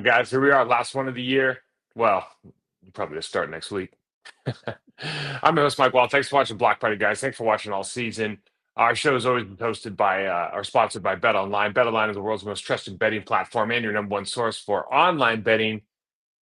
right, guys, here we are, last one of the year. Well, probably to start next week. I'm your host, Mike Wahle. Thanks for watching Block Party, guys. Thanks for watching all season. Our show is always been hosted by or sponsored by Bet Online. Bet Online is the world's most trusted betting platform and your number one source for online betting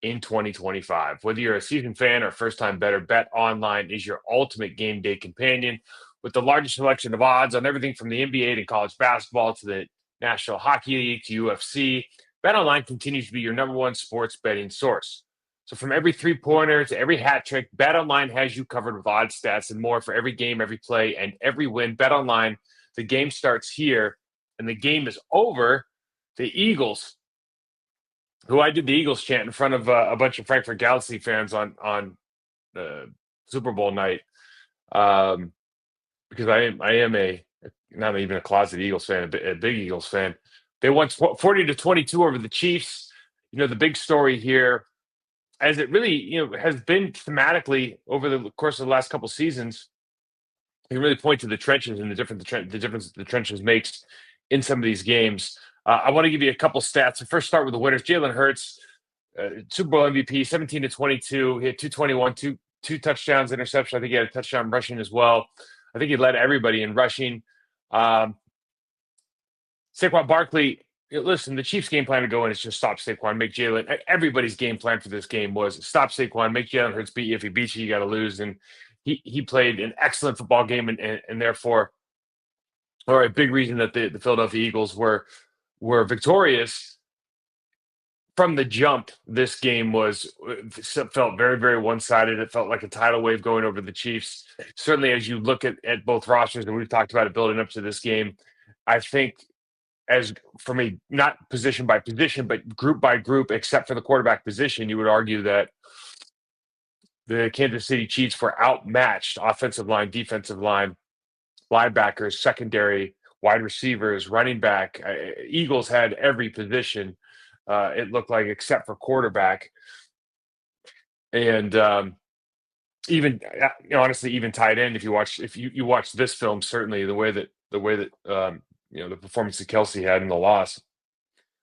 in 2025. Whether you're a seasoned fan or first-time bettor, Bet Online is your ultimate game day companion with the largest selection of odds on everything from the NBA to college basketball to the National Hockey League to UFC. BetOnline continues to be your number one sports betting source. So from every three-pointer to every hat trick, BetOnline has you covered with odds, stats, and more for every game, every play, and every win. BetOnline, the game starts here, and the game is over. The Eagles, who I did the Eagles chant in front of a bunch of Frankfurt Galaxy fans on Super Bowl night, because I am a not even a closet Eagles fan, a big Eagles fan. They won 40-22 over the Chiefs. You know, the big story here, as it really has been thematically over the course of the last couple seasons, you can really point to the trenches and the difference the trenches makes in some of these games. I want to give you a couple stats. So first, start with the winners. Jalen Hurts, Super Bowl MVP, 17-22. He had 221, two touchdowns, interception. I think he had a touchdown rushing as well. I think he led everybody in rushing. Saquon Barkley, listen, the Chiefs' game plan to go in is just stop Saquon, make Jalen. Everybody's game plan for this game was stop Saquon, make Jalen Hurts beat you. If he beats you, you got to lose. And he played an excellent football game, and therefore, or a big reason that the Philadelphia Eagles were victorious from the jump. This game felt very, very one-sided. It felt like a tidal wave going over the Chiefs. Certainly, as you look at both rosters, and we've talked about it building up to this game, I think as for me, not position by position, but group by group, except for the quarterback position, you would argue that the Kansas City Chiefs were outmatched offensive line, defensive line, linebackers, secondary, wide receivers, running back. Eagles had every position, it looked like, except for quarterback. And even honestly, even tight end. If you watch this film, certainly the way that the performance that Kelsey had in the loss.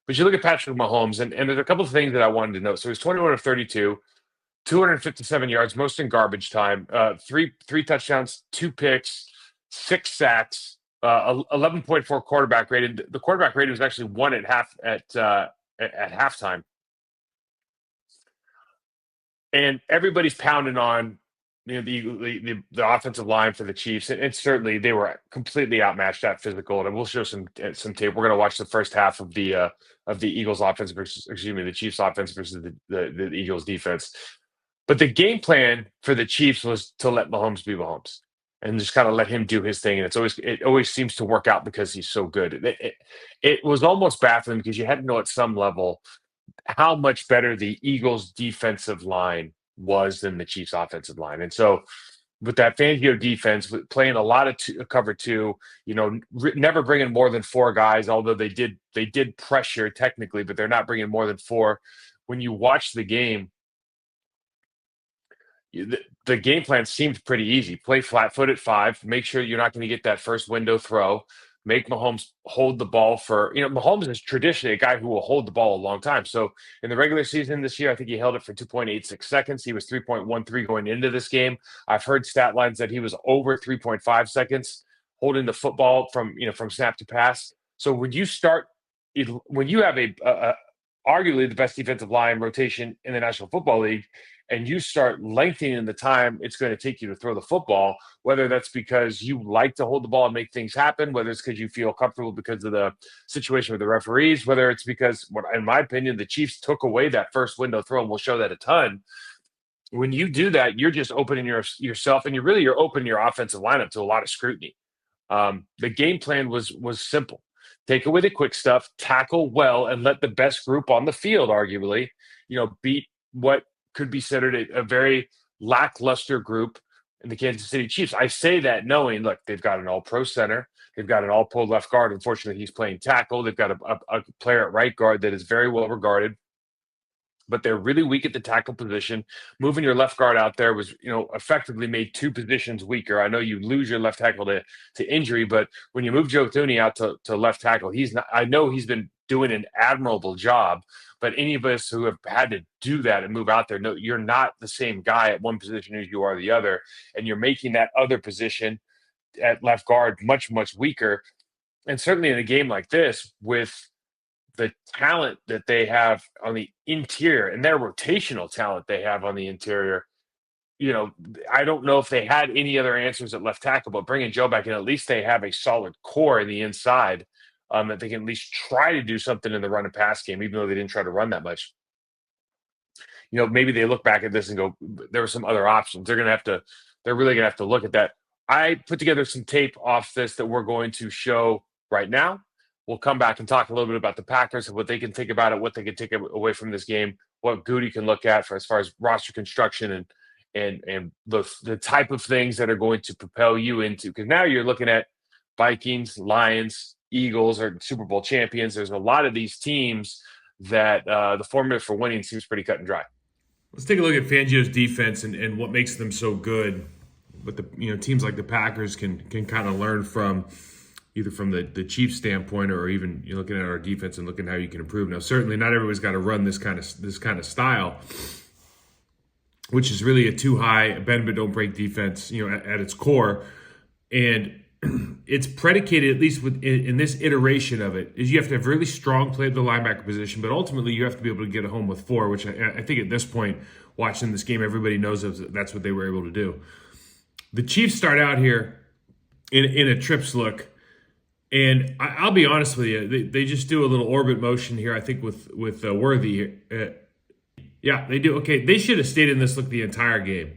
But you look at Patrick Mahomes, and there's a couple of things that I wanted to note. So he's 21 of 32, 257 yards, most in garbage time, three touchdowns, 2 picks, 6 sacks, 11.4 quarterback rating. The quarterback rating was actually 1 at halftime. And everybody's pounding on the offensive line for the Chiefs, and certainly they were completely outmatched, that physical. And we'll show some tape. We're going to watch the first half of the Eagles offense the Chiefs offense versus the Eagles defense. But the game plan for the Chiefs was to let Mahomes be Mahomes and just kind of let him do his thing. And it always seems to work out because he's so good. It was almost baffling because you had to know at some level how much better the Eagles defensive line was than the Chiefs offensive line. And so with that Fangio defense, playing a lot of cover 2, never bringing more than 4 guys, although they did pressure technically, but they're not bringing more than 4. When you watch the game, the game plan seemed pretty easy. Play flat foot at 5, make sure you're not going to get that first window throw, make Mahomes hold the ball for, Mahomes is traditionally a guy who will hold the ball a long time. So in the regular season this year, I think he held it for 2.86 seconds. He was 3.13 going into this game. I've heard stat lines that he was over 3.5 seconds holding the football from snap to pass. So when you have a arguably the best defensive line rotation in the National Football League, and you start lengthening the time it's going to take you to throw the football, whether that's because you like to hold the ball and make things happen, whether it's because you feel comfortable because of the situation with the referees, whether it's because, in my opinion, the Chiefs took away that first window throw, and we'll show that a ton. When you do that, you're just opening yourself, and you're opening your offensive lineup to a lot of scrutiny. The game plan was simple. Take away the quick stuff, tackle well, and let the best group on the field, arguably, beat what could be considered a very lackluster group in the Kansas City Chiefs. I say that knowing, look, they've got an all-pro center. They've got an all-pro left guard. Unfortunately, he's playing tackle. They've got a player at right guard that is very well regarded, but they're really weak at the tackle position. Moving your left guard out there was, effectively made 2 positions weaker. I know you lose your left tackle to injury, but when you move Joe Thuney out to left tackle, I know he's been doing an admirable job. But any of us who have had to do that and move out there, no, you're not the same guy at one position as you are the other, and you're making that other position at left guard much, much weaker. And certainly in a game like this, with the talent that they have on the interior and their rotational talent they have on the interior, I don't know if they had any other answers at left tackle, but bringing Joe back in, at least they have a solid core in the inside, that they can at least try to do something in the run and pass game, even though they didn't try to run that much. Maybe they look back at this and go, there were some other options. They're really gonna have to look at that. I put together some tape off this that we're going to show right now. We'll come back and talk a little bit about the Packers and what they can think about it, what they can take away from this game, what Goody can look at for as far as roster construction and the type of things that are going to propel you into, because now you're looking at Vikings, Lions, Eagles are Super Bowl champions. There's a lot of these teams that the formula for winning seems pretty cut and dry. Let's take a look at Fangio's defense and what makes them so good. But the teams like the Packers can kind of learn from, either from the Chiefs standpoint, or even you're looking at our defense and looking at how you can improve. Now, certainly not everybody's got to run this kind of style, which is really a too high bend but don't break defense, at its core. And it's predicated, at least in this iteration of it, is you have to have really strong play at the linebacker position, but ultimately you have to be able to get home with 4, which I think at this point, watching this game, everybody knows that's what they were able to do. The Chiefs start out here in a trips look, and I'll be honest with you, they just do a little orbit motion here, I think, with Worthy. Yeah, they do. Okay, they should have stayed in this look the entire game.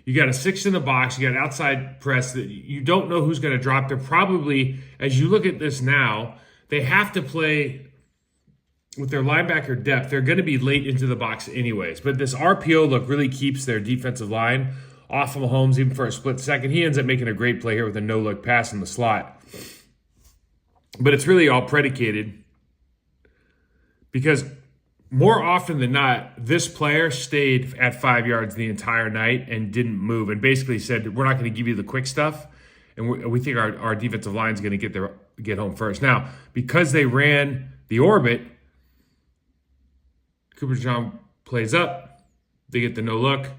You got a 6 in the box. You got outside press that you don't know who's going to drop. They're probably, as you look at this now, they have to play with their linebacker depth. They're going to be late into the box anyways. But this RPO look really keeps their defensive line off of Mahomes even for a split second. He ends up making a great play here with a no-look pass in the slot. But it's really all predicated because more often than not, this player stayed at 5 yards the entire night and didn't move, and basically said, we're not going to give you the quick stuff, and we think our defensive line is going to get home first. Now, because they ran the orbit, Cooper John plays up. They get the no look.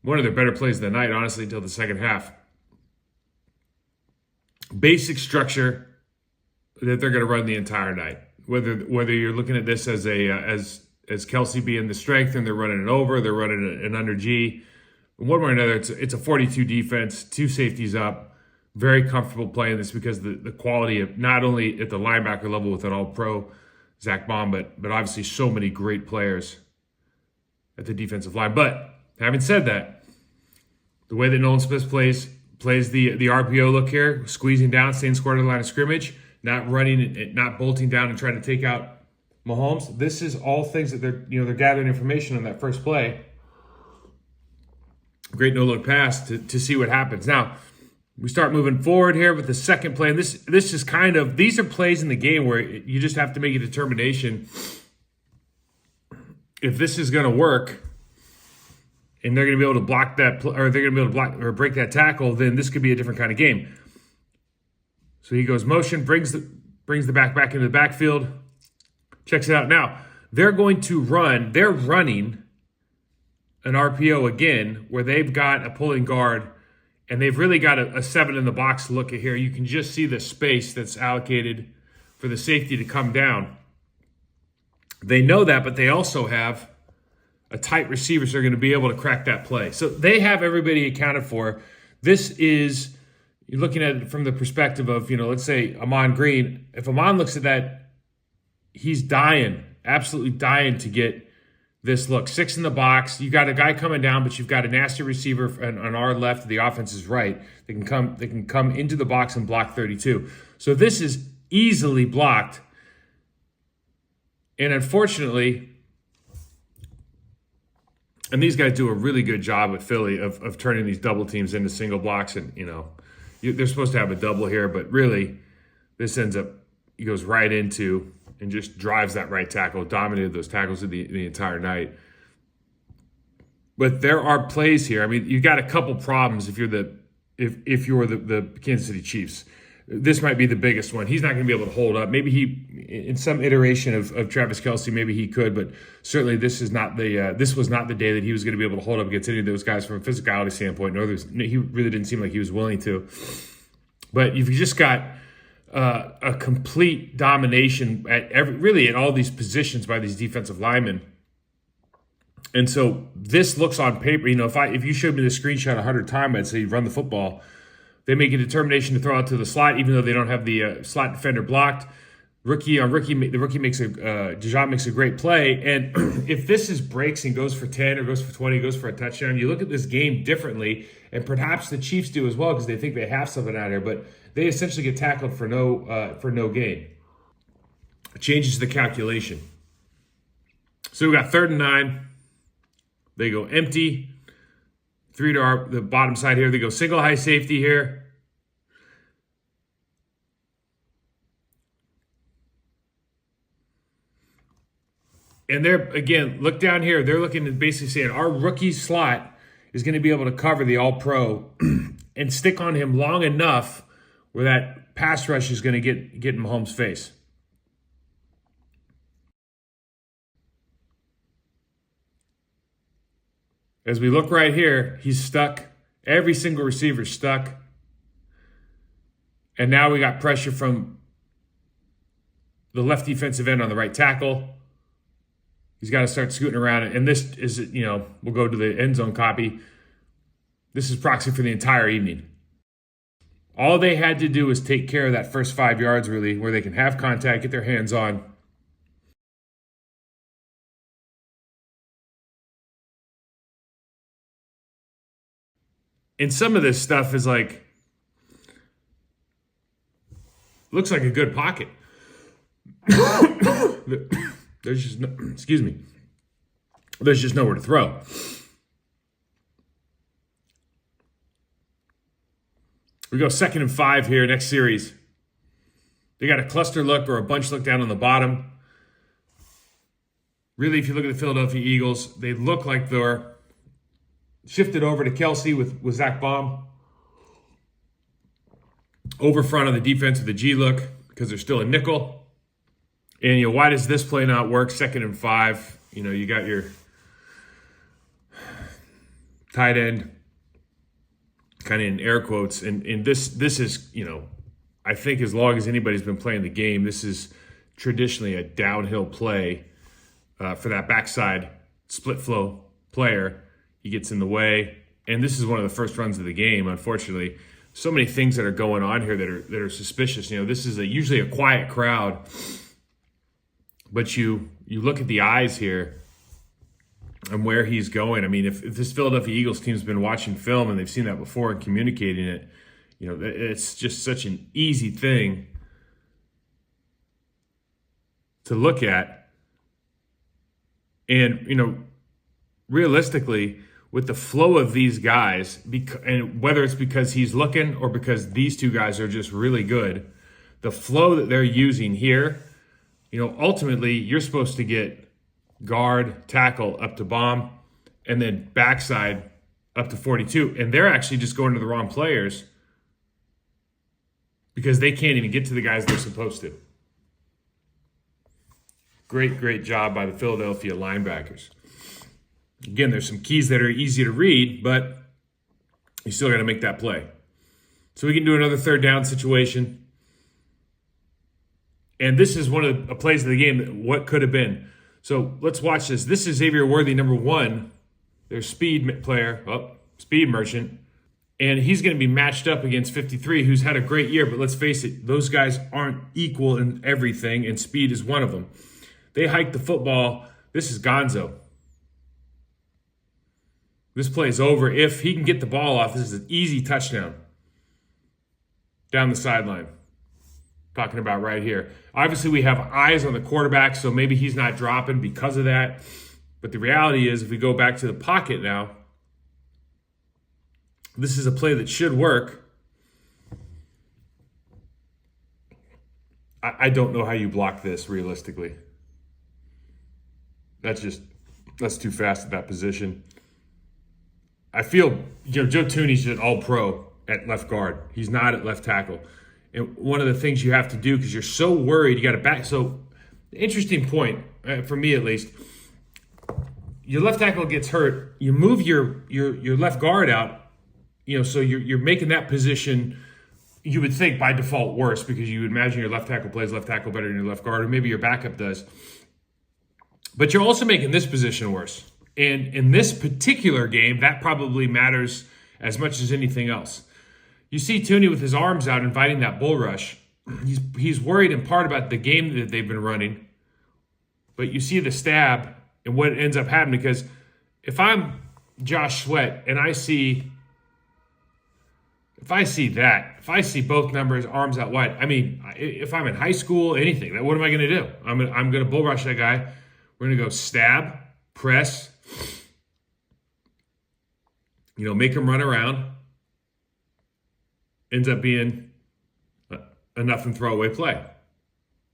One of their better plays of the night, honestly, until the second half. Basic structure that they're going to run the entire night. Whether you're looking at this as as Kelsey being the strength and they're running it over, they're running an under G. One way or another, it's a 42 defense, 2 safeties up. Very comfortable playing this because the quality of not only at the linebacker level with an all-pro Zach Baum, but obviously so many great players at the defensive line. But having said that, the way that Nolan Smith plays the RPO look here, squeezing down, staying square to the line of scrimmage, not running, not bolting down and trying to take out Mahomes. This is all things that they're gathering information on that first play. Great no-look pass to see what happens. Now, we start moving forward here with the second play. And this is these are plays in the game where you just have to make a determination if this is going to work and they're going to be able to block that, or they're going to be able to block or break that tackle, then this could be a different kind of game. So he goes motion, brings the back into the backfield, checks it out. Now, they're running an RPO again where they've got a pulling guard and they've really got a 7 in the box look at here. You can just see the space that's allocated for the safety to come down. They know that, but they also have a tight receiver, so they're going to be able to crack that play. So they have everybody accounted for. This is, you're looking at it from the perspective of, let's say Amon Green. If Amon looks at that, he's dying, absolutely dying to get this look. 6 in the box. You got a guy coming down, but you've got a nasty receiver on our left. The offense is right. They can come into the box and block 32. So this is easily blocked. And unfortunately, and these guys do a really good job with Philly of turning these double teams into single blocks. And, they're supposed to have a double here, but really this he goes right into and just drives that right tackle, dominated those tackles the entire night. But there are plays here. I mean, you got a couple problems if you're the Kansas City Chiefs. this might be the biggest one. He's not going to be able to hold up. Maybe he, in some iteration of Travis Kelce, maybe he could, but certainly this was not the day that he was going to be able to hold up against any of those guys from a physicality standpoint. He really didn't seem like he was willing to. But you've just got a complete domination at all these positions by these defensive linemen. And so this looks on paper, if you showed me the screenshot 100 times, I'd say you run the football. They make a determination to throw out to the slot, even though they don't have the slot defender blocked. The rookie makes Dijon makes a great play. And if this is breaks and goes for 10 or goes for 20, goes for a touchdown, you look at this game differently, and perhaps the Chiefs do as well because they think they have something out here, but they essentially get tackled for no gain. It changes the calculation. So we got 3rd and 9. They go empty. 3 to the bottom side here. They go single high safety here. And they're, again, look down here. They're looking at basically saying our rookie slot is going to be able to cover the all-pro and stick on him long enough where that pass rush is going to get in Mahomes' face. As we look right here, he's stuck. Every single receiver's stuck. And now we got pressure from the left defensive end on the right tackle. He's got to start scooting around. And this is, we'll go to the end zone copy. This is proxy for the entire evening. All they had to do was take care of that first 5 yards, really, where they can have contact, get their hands on. And some of this stuff is looks like a good pocket. There's just there's just nowhere to throw. We go 2nd and 5 here, next series. They got a cluster look or a bunch look down on the bottom. Really, if you look at the Philadelphia Eagles, they look like they're shifted over to Kelce with Zach Baum. Over front on the defense with the G look because they're still a nickel. And, why does this play not work? 2nd and 5. You got your tight end kind of in air quotes. And this is, I think as long as anybody's been playing the game, this is traditionally a downhill play for that backside split flow player. He gets in the way, and this is one of the first runs of the game. Unfortunately, so many things that are going on here that are suspicious. This is usually a quiet crowd, but you look at the eyes here and where he's going. I mean, if this Philadelphia Eagles team's been watching film and they've seen that before and communicating it, it's just such an easy thing to look at, and realistically, with the flow of these guys, and whether it's because he's looking or because these two guys are just really good, the flow that they're using here, ultimately you're supposed to get guard, tackle up to bomb, and then backside up to 42. And they're actually just going to the wrong players because they can't even get to the guys they're supposed to. Great job by the Philadelphia linebackers. Again, there's some keys that are easy to read, but you still got to make that play. So we can do another 3rd down situation. And this is one of the plays of the game that what could have been. So let's watch this. This is Xavier Worthy, number 1. Their speed player, speed merchant. And he's going to be matched up against 53, who's had a great year. But let's face it, those guys aren't equal in everything, and speed is one of them. They hike the football. This is Gonzo. This play is over. If he can get the ball off, this is an easy touchdown down the sideline. Talking about right here. Obviously, we have eyes on the quarterback, so maybe he's not dropping because of that. But the reality is, if we go back to the pocket now, this is a play that should work. I don't know how you block this realistically. That's too fast at that position. I feel Joe Thuney's an all-pro at left guard. He's not at left tackle. And one of the things you have to do, because you're so worried, you got to back. So, interesting point, for me at least. Your left tackle gets hurt. You move your left guard out, so you're making that position, you would think by default worse, because you would imagine your left tackle plays left tackle better than your left guard, or maybe your backup does. But you're also making this position worse. And in this particular game, that probably matters as much as anything else. You see Tooney with his arms out inviting that bull rush. He's worried in part about the game that they've been running. But you see the stab and what ends up happening, because if I'm Josh Sweat and I see both numbers, arms out wide, I mean, if I'm in high school, anything, what am I going to do? I'm going to bull rush that guy. We're going to go stab, press, make him run around. Ends up being a nothing throwaway play.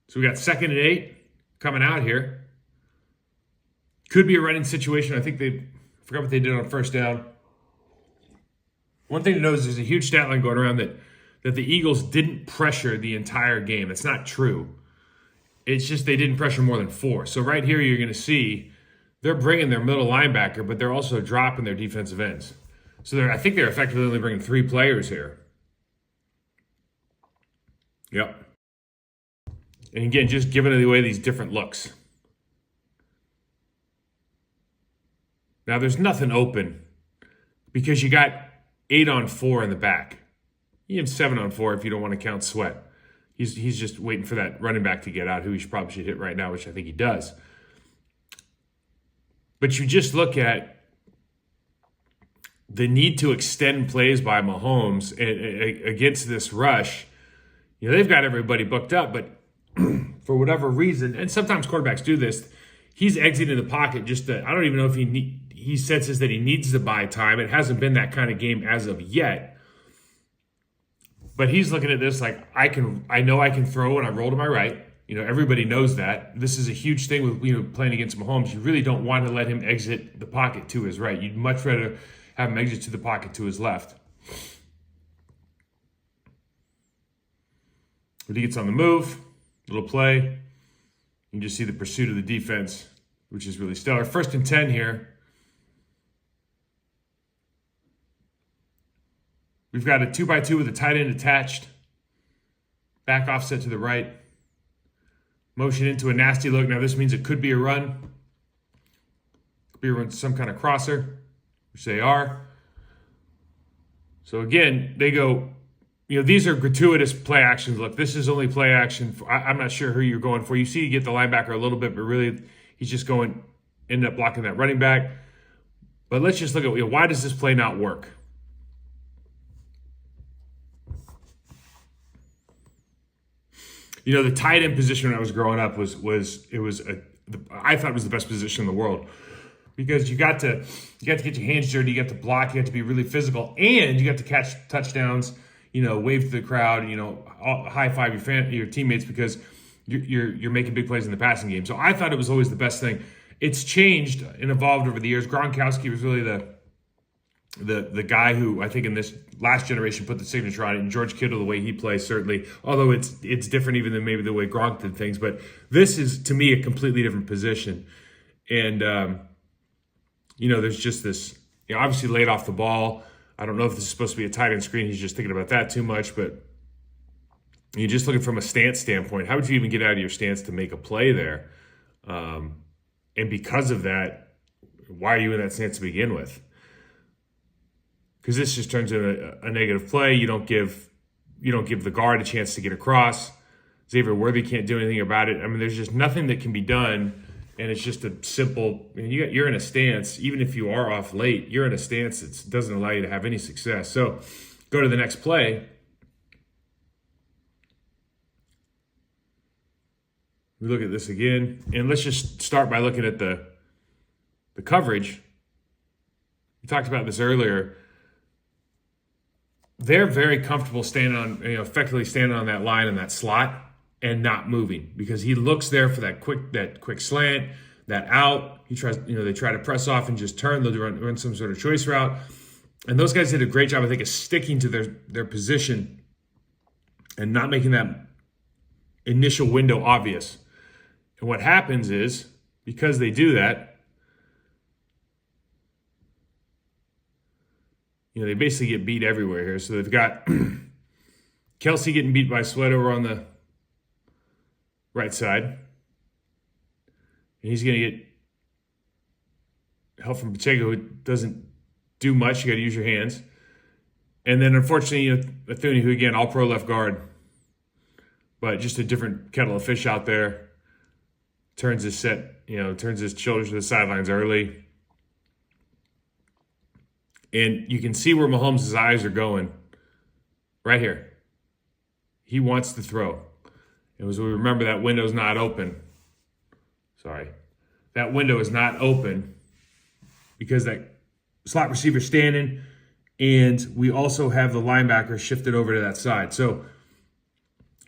So we got 2nd and 8 coming out here. Could be a running situation. I forgot what they did on 1st down. One thing to note is there's a huge stat line going around that the Eagles didn't pressure the entire game. That's not true. It's just they didn't pressure more than 4. So right here you're going to see they're bringing their middle linebacker, but they're also dropping their defensive ends. So I think they're effectively only bringing 3 players here. Yep. And again, just giving away these different looks. Now, there's nothing open because you got 8 on 4 in the back. You have 7 on 4 if you don't want to count Sweat. He's just waiting for that running back to get out, who he probably should hit right now, which I think he does. But you just look at the need to extend plays by Mahomes against this rush. They've got everybody booked up, but for whatever reason, and sometimes quarterbacks do this, he's exiting the pocket I don't even know if he senses that he needs to buy time. It hasn't been that kind of game as of yet. But he's looking at this like, I know I can throw when I roll to my right. Everybody knows that. This is a huge thing with playing against Mahomes. You really don't want to let him exit the pocket to his right. You'd much rather have him exit to the pocket to his left. But he gets on the move, little play. You can just see the pursuit of the defense, which is really stellar. 1st and 10 here. We've got a 2x2 with a tight end attached. Back offset to the right. Motion into a nasty look. Now this means it could be a run. Could be a run, some kind of crosser, which they are. So again, they go, these are gratuitous play actions. Look, this is only play action. I'm not sure who you're going for. You see you get the linebacker a little bit, but really he's just end up blocking that running back. But let's just look at, why does this play not work? The tight end position when I was growing up I thought it was the best position in the world, because you got to get your hands dirty, you got to block, you got to be really physical, and you got to catch touchdowns. Wave to the crowd, high five your teammates, because you're making big plays in the passing game. So I thought it was always the best thing. It's changed and evolved over the years. Gronkowski was really the guy who I think in this last generation put the signature on it, and George Kittle, the way he plays, certainly, although it's different even than maybe the way Gronk did things. But this is, to me, a completely different position. And, there's just this, obviously laid off the ball. I don't know if this is supposed to be a tight end screen. He's just thinking about that too much. But you're just looking from a stance standpoint. How would you even get out of your stance to make a play there? And because of that, why are you in that stance to begin with? Because this just turns into a negative play. You don't give the guard a chance to get across. Xavier Worthy can't do anything about it. I mean, there's just nothing that can be done, and it's just a simple. You're in a stance, even if you are off late, you're in a stance that doesn't allow you to have any success. So, go to the next play. We look at this again, and let's just start by looking at the coverage. We talked about this earlier. They're very comfortable effectively standing on that line in that slot and not moving, because he looks there for that quick slant, that out. He tries, they try to press off and just turn. They'll run some sort of choice route. And those guys did a great job, I think, of sticking to their position and not making that initial window obvious. And what happens is, because they do that, they basically get beat everywhere here. So they've got Kelsey getting beat by Sweat over on the right side. And he's going to get help from Pacheco, who doesn't do much. You got to use your hands. And then, unfortunately, Athuni, who, again, all-pro left guard, but just a different kettle of fish out there. Turns his shoulders to the sidelines early. And you can see where Mahomes' eyes are going right here. He wants to throw. And as we remember, that window's not open. Sorry. That window is not open because that slot receiver's standing, and we also have the linebacker shifted over to that side. So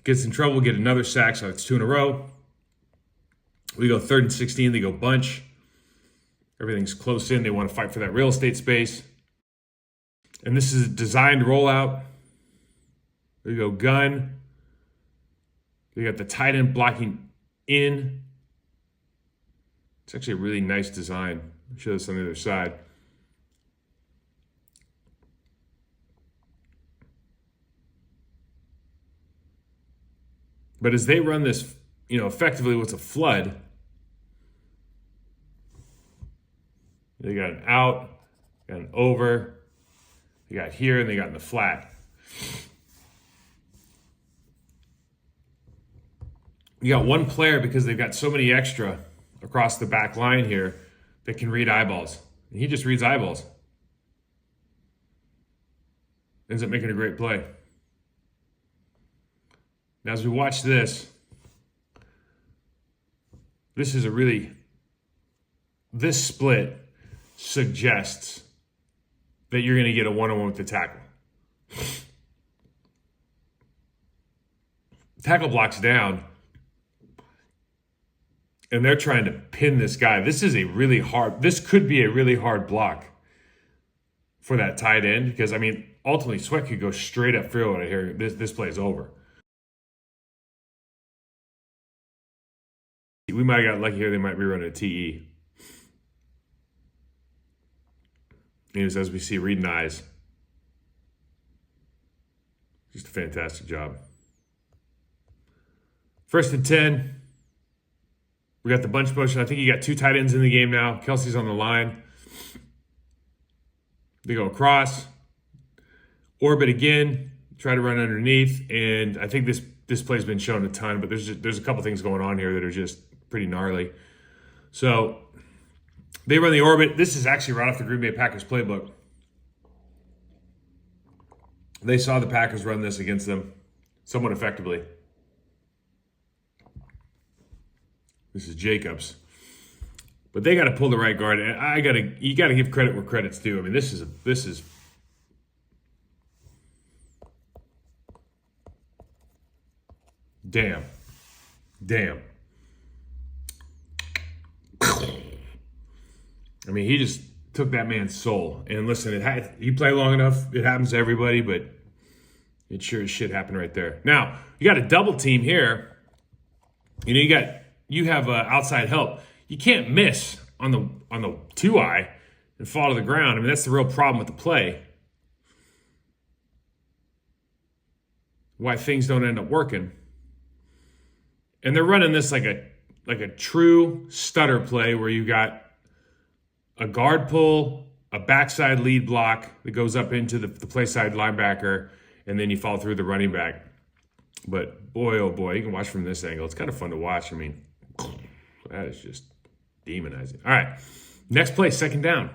gets in trouble, get another sack, so it's 2 in a row. We go 3rd and 16, they go bunch. Everything's close in. They want to fight for that real estate space. And this is a designed rollout. We go gun. We got the tight end blocking in. It's actually a really nice design. I'll show this on the other side. But as they run this, effectively what's a flood, they got an out, got an over, they got here, and they got in the flat. You got one player, because they've got so many extra across the back line here, that can read eyeballs. And he just reads eyeballs. Ends up making a great play. Now, as we watch this is this split suggests that you're going to get a one-on-one with the tackle. Tackle blocks down, and they're trying to pin this guy. This could be a really hard block for that tight end, because, ultimately Sweat could go straight up field right here. This play is over. We might have got lucky here. They might be running a TE. As we see, reading eyes. Just a fantastic job. 1st and 10. We got the bunch motion. I think you got 2 tight ends in the game now. Kelsey's on the line. They go across. Orbit again. Try to run underneath. And I think this play's been shown a ton, but there's a couple things going on here that are just pretty gnarly. So they run the orbit. This is actually right off the Green Bay Packers playbook. They saw the Packers run this against them somewhat effectively. This is Jacobs. But they got to pull the right guard. And you got to give credit where credit's due. This is damn. He just took that man's soul. And listen, you play long enough, it happens to everybody, but it sure as shit happened right there. Now, you got a double team here. You have outside help. You can't miss on the 2-eye and fall to the ground. That's the real problem with the play. Why things don't end up working. And they're running this like a true stutter play where you got a guard pull, a backside lead block that goes up into the play side linebacker, and then you fall through the running back. But boy, oh boy, you can watch from this angle. It's kind of fun to watch. That is just demonizing. All right, next play, 2nd down.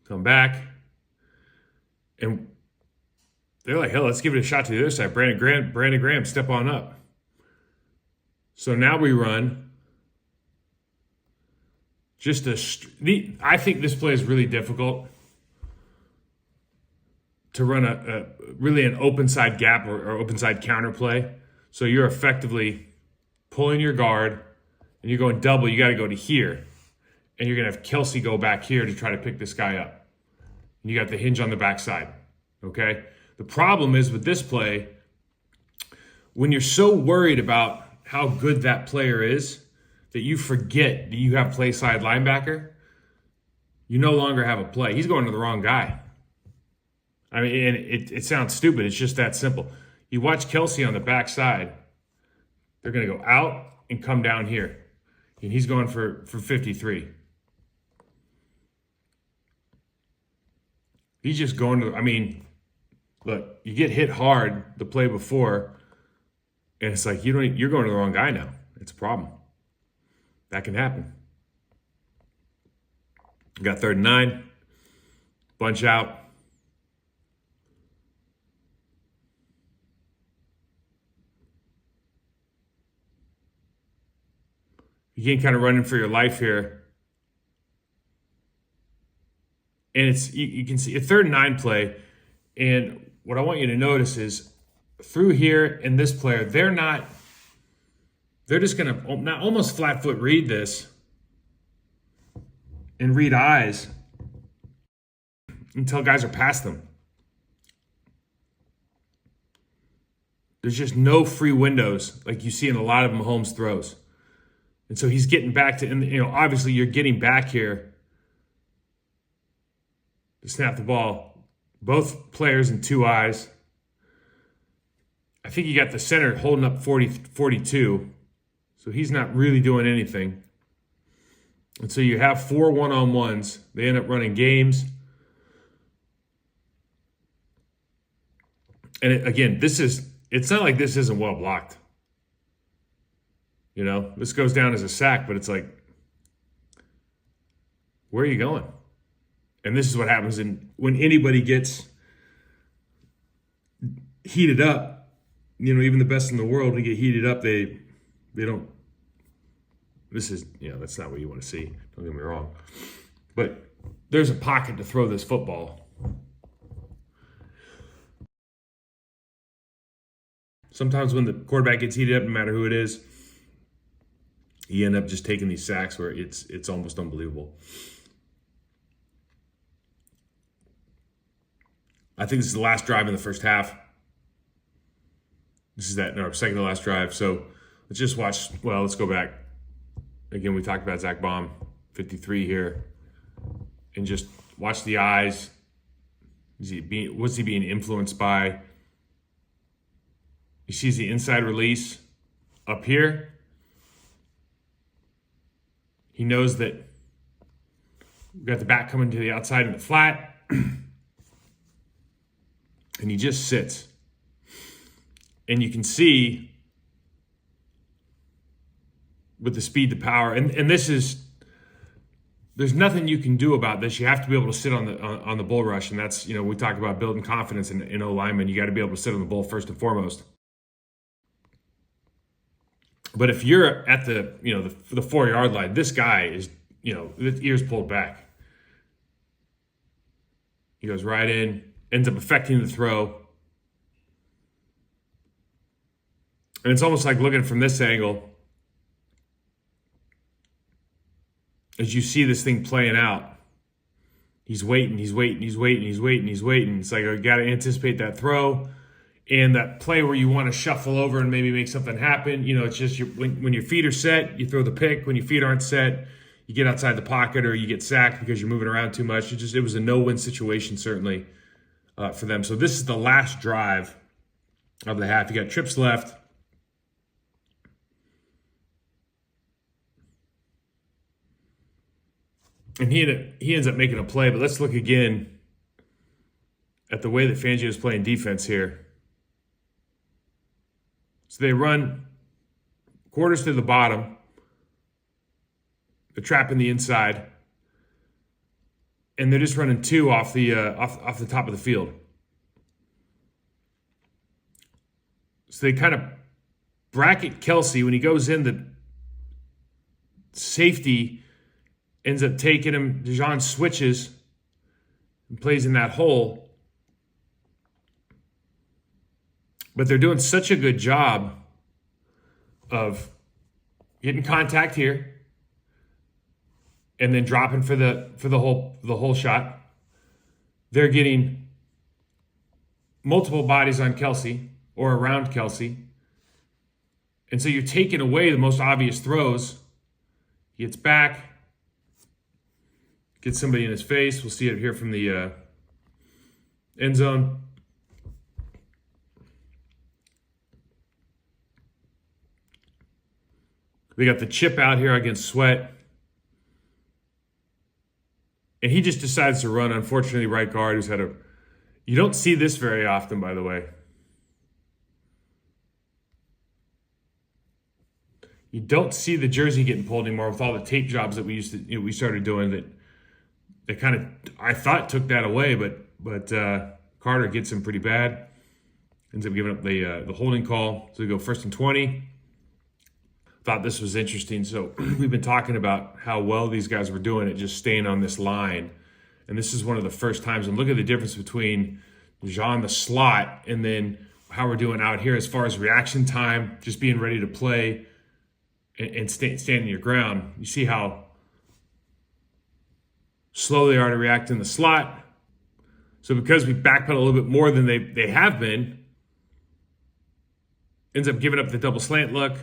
Come back. And they're like, hell, let's give it a shot to the other side. Brandon Graham, step on up. So now we run I think this play is really difficult to run really an open side gap or open side counter play. So you're effectively pulling your guard and you're going double. You got to go to here. And you're going to have Kelsey go back here to try to pick this guy up. And you got the hinge on the backside. Okay? The problem is with this play, when you're so worried about how good that player is that you forget that you have play side linebacker, you no longer have a play. He's going to the wrong guy. I mean, and it sounds stupid. It's just that simple. You watch Kelsey on the backside. They're going to go out and come down here. And he's going for 53. He's just going to, I mean, look, you get hit hard the play before, and it's like you're going to the wrong guy now. It's a problem. That can happen. You got 3rd and 9. Bunch out. You can kind of running for your life here. And it's you can see a 3rd and 9 play. And what I want you to notice is through here and this player, they're just going to not almost flat foot read this and read eyes until guys are past them. There's just no free windows like you see in a lot of Mahomes throws. And so he's getting back to, and obviously you're getting back here to snap the ball. Both players in 2 eyes. I think you got the center holding up 42. So he's not really doing anything. And so you have 4 one-on-ones. They end up running games. And again, it's not like this isn't well blocked. This goes down as a sack, but it's like, where are you going? And this is what happens when anybody gets heated up. Even the best in the world, to get heated up, they don't. This is, that's not what you want to see. Don't get me wrong. But there's a pocket to throw this football. Sometimes when the quarterback gets heated up, no matter who it is, you end up just taking these sacks where it's almost unbelievable. I think this is the last drive in the first half. This is second to last drive. So let's just watch. Well, let's go back. Again, we talked about Zach Baum, 53 here. And just watch the eyes. What's he being influenced by? He sees the inside release up here. He knows that we've got the back coming to the outside in the flat. And he just sits. And you can see with the speed to power, and this is, there's nothing you can do about this. You have to be able to sit on the bull rush, and that's, we talk about building confidence in O linemen. You got to be able to sit on the bull first and foremost. But if you're at the 4-yard line, this guy is, with ears pulled back. He goes right in, ends up affecting the throw. And it's almost like looking from this angle as you see this thing playing out. He's waiting. It's like, I got to anticipate that throw. And that play where you want to shuffle over and maybe make something happen. It's just when your feet are set, you throw the pick. When your feet aren't set, you get outside the pocket or you get sacked because you're moving around too much. It was a no-win situation, certainly, for them. So this is the last drive of the half. You got trips left. And he ends up making a play. But let's look again at the way that Fangio is playing defense here. So they run quarters to the bottom. They're trapping the inside. And they're just running 2 off the top of the field. So they kind of bracket Kelsey. When he goes in, the safety ends up taking him. Dijon switches and plays in that hole. But they're doing such a good job of getting contact here and then dropping for the whole shot. They're getting multiple bodies on Kelsey or around Kelsey. And so you're taking away the most obvious throws. He gets back, gets somebody in his face. We'll see it here from the end zone. They got the chip out here against Sweat. And he just decides to run. Unfortunately, right guard who's had a... You don't see this very often, by the way. You don't see the jersey getting pulled anymore with all the tape jobs that we started doing that kind of, I thought, took that away, but Carter gets him pretty bad. Ends up giving up the holding call. So we go 1st and 20. Thought this was interesting. So we've been talking about how well these guys were doing at just staying on this line. And this is one of the first times. And look at the difference between Jean the slot and then how we're doing out here as far as reaction time, just being ready to play and standing your ground. You see how slow they are to react in the slot. So because we backpedal a little bit more than they have been, ends up giving up the double slant look.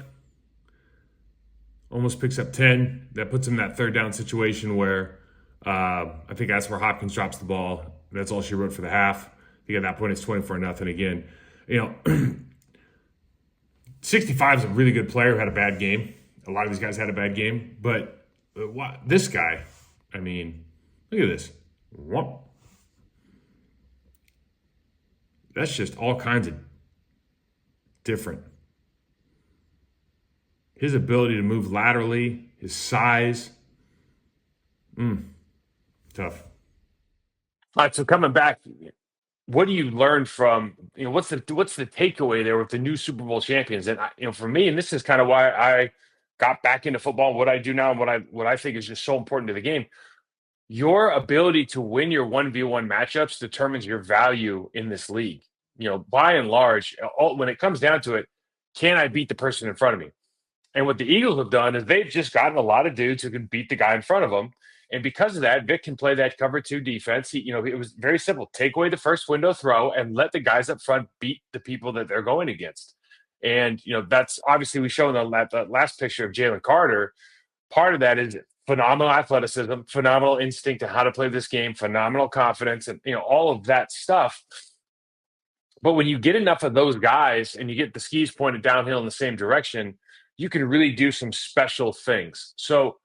Almost picks up 10. That puts him in that 3rd down situation where I think that's where Hopkins drops the ball. That's all she wrote for the half. I think at that point it's 24-0 again. 65 is a really good player who had a bad game. A lot of these guys had a bad game. But this guy, I mean, look at this. That's just all kinds of different. His ability to move laterally, his size. Tough. All right, so coming back, what do you learn from, what's the takeaway there with the new Super Bowl champions? And for me, and this is kind of why I got back into football, what I do now, and what I think is just so important to the game. Your ability to win your 1v1 matchups determines your value in this league. By and large, when it comes down to it, can I beat the person in front of me? And what the Eagles have done is they've just gotten a lot of dudes who can beat the guy in front of them. And because of that, Vic can play that cover 2 defense. It was very simple. Take away the first window throw and let the guys up front beat the people that they're going against. And, that's obviously we show in the last picture of Jalen Carter. Part of that is phenomenal athleticism, phenomenal instinct to how to play this game, phenomenal confidence, and, all of that stuff. But when you get enough of those guys and you get the skis pointed downhill in the same direction, you can really do some special things. So,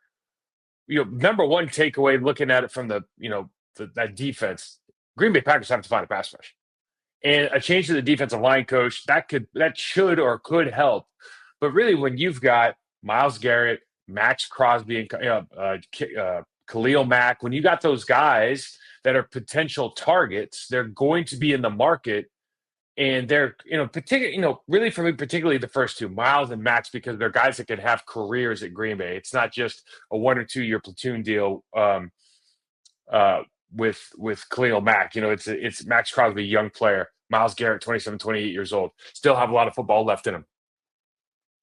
number one takeaway, looking at it from that defense, Green Bay Packers have to find a pass rush, and a change to the defensive line coach that should or could help. But really, when you've got Myles Garrett, Max Crosby, and Khalil Mack, when you got those guys that are potential targets, they're going to be in the market. And they're, really for me, particularly the first two, Miles and Max, because they're guys that can have careers at Green Bay. It's not just a 1 or 2 year platoon deal with Khalil Mack. It's Max Crosby, young player. Myles Garrett, 27, 28 years old, still have a lot of football left in him.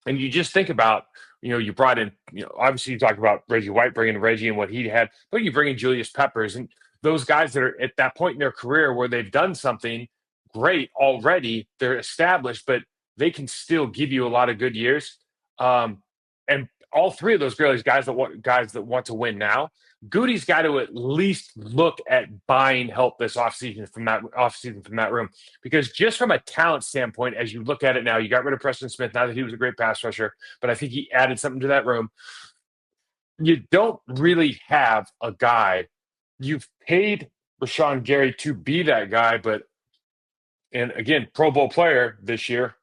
And you just think about, you brought in, obviously you talk about Reggie White, bringing Reggie and what he had, but you bring in Julius Peppers and those guys that are at that point in their career where they've done something great already, they're established, but they can still give you a lot of good years. And all 3 of those guys that want to win now, Goody's got to at least look at buying help this offseason from that room. Because just from a talent standpoint, as you look at it now, you got rid of Preston Smith, now that he was a great pass rusher, but I think he added something to that room. You don't really have a guy. You've paid Rashawn Gary to be that guy, and again, Pro Bowl player this year,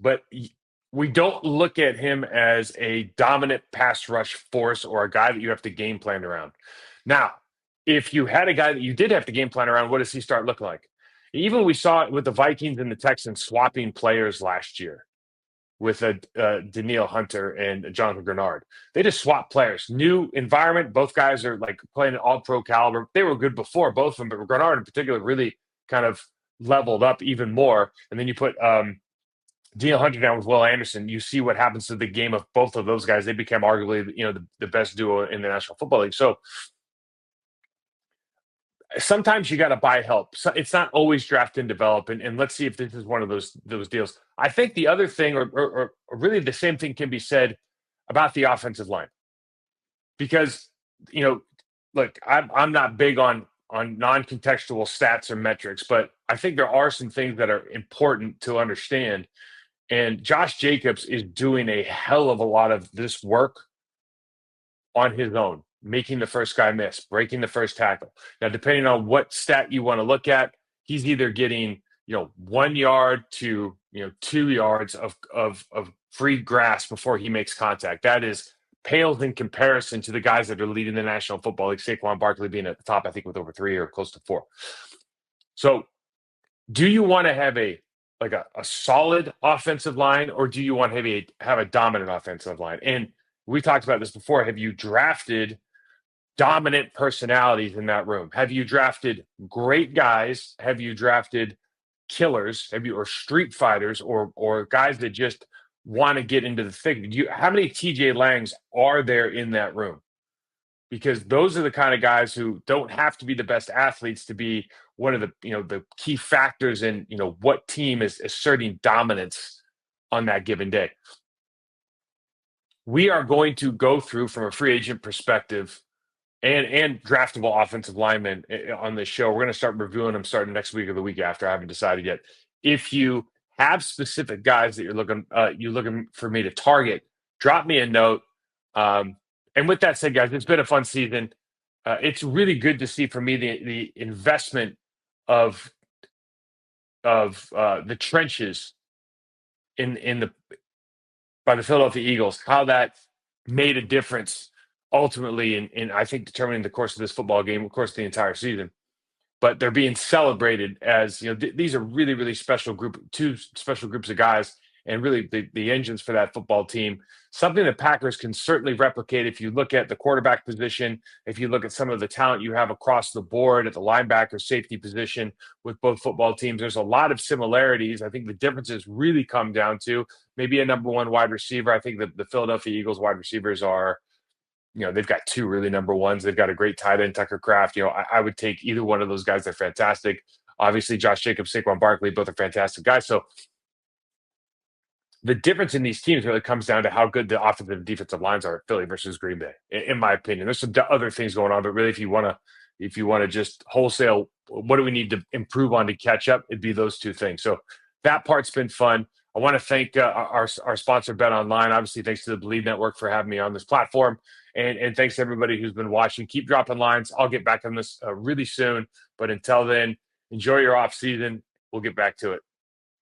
but we don't look at him as a dominant pass rush force or a guy that you have to game plan around. Now, if you had a guy that you did have to game plan around, what does he start looking like? Even we saw it with the Vikings and the Texans swapping players last year with Danielle Hunter and Jonathan Grenard. They just swapped players. New environment. Both guys are like playing an all-pro caliber. They were good before, both of them, but Grenard in particular really kind of leveled up even more. And then you put Danielle Hunter down with Will Anderson. You see what happens to the game of both of those guys. They became arguably the best duo in the National Football League. So sometimes you got to buy help. So it's not always draft and develop. And let's see if this is one of those deals. I think the other thing, or really the same thing, can be said about the offensive line because look, I'm not big on non-contextual stats or metrics, but I think there are some things that are important to understand. And Josh Jacobs is doing a hell of a lot of this work on his own, making the first guy miss, breaking the first tackle. Now, depending on what stat you want to look at, he's either getting 1 yard to 2 yards of free grass before he makes contact. That is pales in comparison to the guys that are leading the National Football League, Saquon Barkley being at the top, I think, with over 3 or close to 4. So do you want to have a solid offensive line, or do you want to have a dominant offensive line? And we talked about this before. Have you drafted dominant personalities in that room? Have you drafted great guys? Have you drafted killers? Or street fighters, or guys that just want to get into the thick? How many TJ Langs are there in that room? Because those are the kind of guys who don't have to be the best athletes to be one of the key factors in what team is asserting dominance on that given day. We are going to go through, from a free agent perspective, and draftable offensive linemen on this show. We're going to start reviewing them starting next week or the week after. I haven't decided yet. If you have specific guys that you're looking for me to target, drop me a note. And with that said, guys, it's been a fun season. It's really good to see, for me, the investment of the trenches by the Philadelphia Eagles, how that made a difference ultimately in I think determining the course of this football game, of course, the entire season. But they're being celebrated as these are really two special groups of guys, and really the engines for that football team. Something that Packers can certainly replicate if you look at the quarterback position, if you look at some of the talent you have across the board at the linebacker safety position with both football teams. There's a lot of similarities. I think the differences really come down to maybe a number one wide receiver. I think that the Philadelphia Eagles wide receivers are, they've got two really number ones. They've got a great tight end, Tucker Kraft. I would take either one of those guys. They're fantastic. Obviously, Josh Jacobs, Saquon Barkley, both are fantastic guys. So the difference in these teams really comes down to how good the offensive and defensive lines are at Philly versus Green Bay, in my opinion. There's some other things going on, but really, if you want to just wholesale, what do we need to improve on to catch up? It'd be those two things. So that part's been fun. I want to thank our sponsor, Bet Online. Obviously, thanks to the Believe Network for having me on this platform. And thanks to everybody who's been watching. Keep dropping lines. I'll get back on this really soon. But until then, enjoy your off season. We'll get back to it.